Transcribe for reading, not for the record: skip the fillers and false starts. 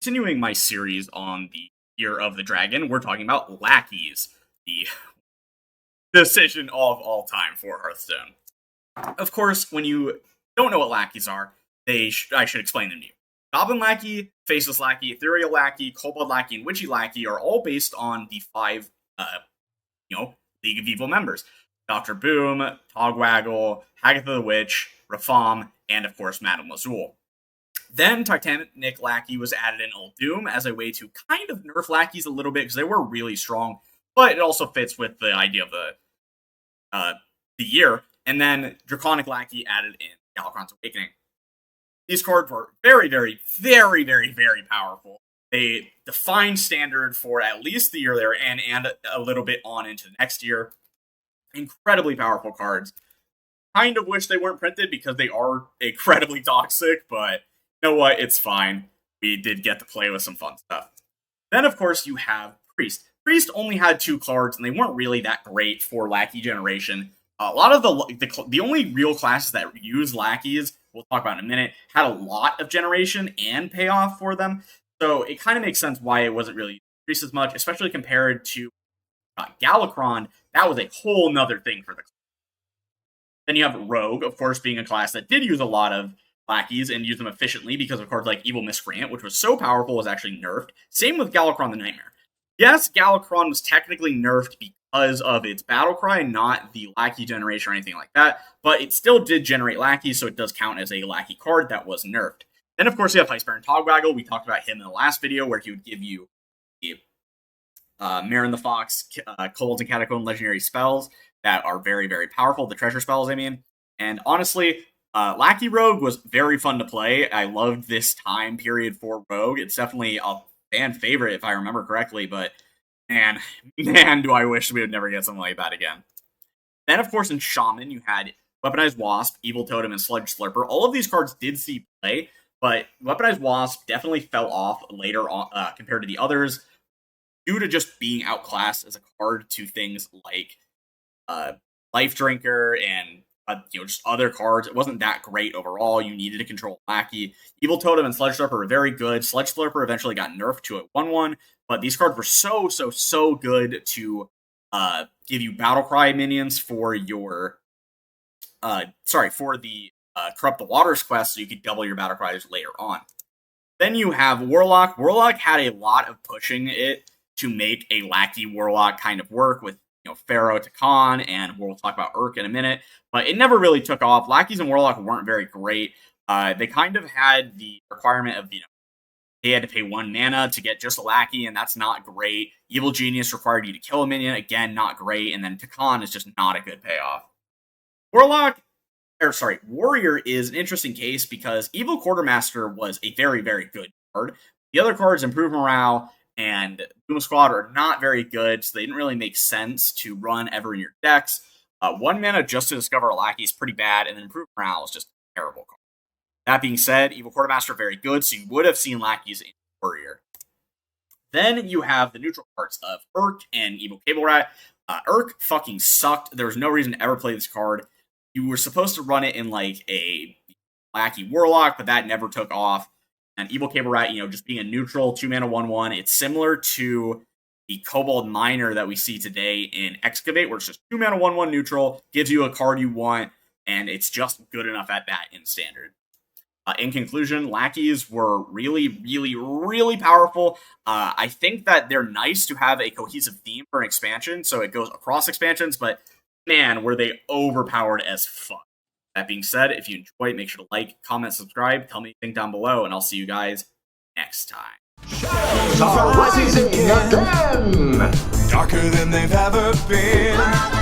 continuing my series on the Year of the Dragon, we're talking about Lackeys, the decision of all time for Hearthstone. Of course, when you don't know what Lackeys are, I should explain them to you. Goblin Lackey, Faceless Lackey, Ethereal Lackey, Kobold Lackey, and Witchy Lackey are all based on the 5, League of Evil members. Dr. Boom, Togwaggle, Hagatha the Witch, Rafam, and of course Madame Lazul. Then Titanic Lackey was added in Uldum as a way to kind of nerf Lackeys a little bit because they were really strong, but it also fits with the idea of the year. And then Draconic Lackey added in Galakrond's Awakening. These cards were very, very, very, very, very powerful. They defined standard for at least the year there and a little bit on into the next year. Incredibly powerful cards. Kind of wish they weren't printed because they are incredibly toxic, but you know what? It's fine. We did get to play with some fun stuff. Then, of course, you have Priest. Priest only had 2 cards, and they weren't really that great for Lackey generation. A lot of the only real classes that use Lackeys, we'll talk about in a minute, had a lot of generation and payoff for them. So it kind of makes sense why it wasn't really Priest as much, especially compared to Galakrond. That was a whole nother thing for the class. Then you have Rogue, of course, being a class that did use a lot of Lackeys and use them efficiently because of cards like Evil Miscreant, which was so powerful, was actually nerfed. Same with Galakrond the Nightmare. Yes, Galakrond was technically nerfed because of its Battlecry, not the Lackey generation or anything like that, but it still did generate Lackeys, so it does count as a Lackey card that was nerfed. Then, of course, you have Ice Baron Togwaggle. We talked about him in the last video, where he would give you the Marin the Fox, Colds and Catacomb legendary spells that are very, very powerful, the treasure spells, I mean. And honestly, Lackey Rogue was very fun to play. I loved this time period for Rogue. It's definitely a fan favorite, if I remember correctly, but man, do I wish we would never get something like that again. Then, of course, in Shaman, you had Weaponized Wasp, Evil Totem, and Sludge Slurper. All of these cards did see play, but Weaponized Wasp definitely fell off later on compared to the others due to just being outclassed as a card to things like Life Drinker and just other cards. It wasn't that great overall. You needed to control Lackey. Evil Totem and Sludge Slurper were very good. Sludge Slurper eventually got nerfed to a 1/1, but these cards were so good to give you Battlecry minions for your Corrupt the Waters quest, so you could double your Battlecries later on. Then you have Warlock. Warlock had a lot of pushing it to make a Lackey Warlock kind of work with Pharaoh to Khan, and we'll talk about Urk in a minute, but it never really took off. Lackeys and Warlock weren't very great. They kind of had the requirement of, they had to pay 1 mana to get just a Lackey, and that's not great. Evil Genius required you to kill a minion, again, not great, and then Takan is just not a good payoff. Warrior is an interesting case because Evil Quartermaster was a very, very good card. The other cards, Improve Morale and Boom Squad, are not very good, so they didn't really make sense to run ever in your decks. 1 mana just to discover a Lackey is pretty bad, and then Improve Morale is just a terrible card. That being said, Evil Quartermaster very good, so you would have seen Lackeys in Warrior. Then you have the neutral cards of Urk and Evil Cable Rat. Urk fucking sucked. There was no reason to ever play this card. You were supposed to run it in like a Lackey Warlock, but that never took off. And Evil Cable Rat, just being a neutral 2 mana 1/1, it's similar to the Kobold Miner that we see today in Excavate, where it's just 2 mana 1/1 neutral, gives you a card you want, and it's just good enough at that in Standard. In conclusion, Lackeys were really, really, really powerful. I think that they're nice to have a cohesive theme for an expansion, so it goes across expansions, but man, were they overpowered as fuck. That being said, if you enjoy it, make sure to like, comment, subscribe, tell me what you think down below, and I'll see you guys next time. Shadows are rising again! Darker than they've ever been.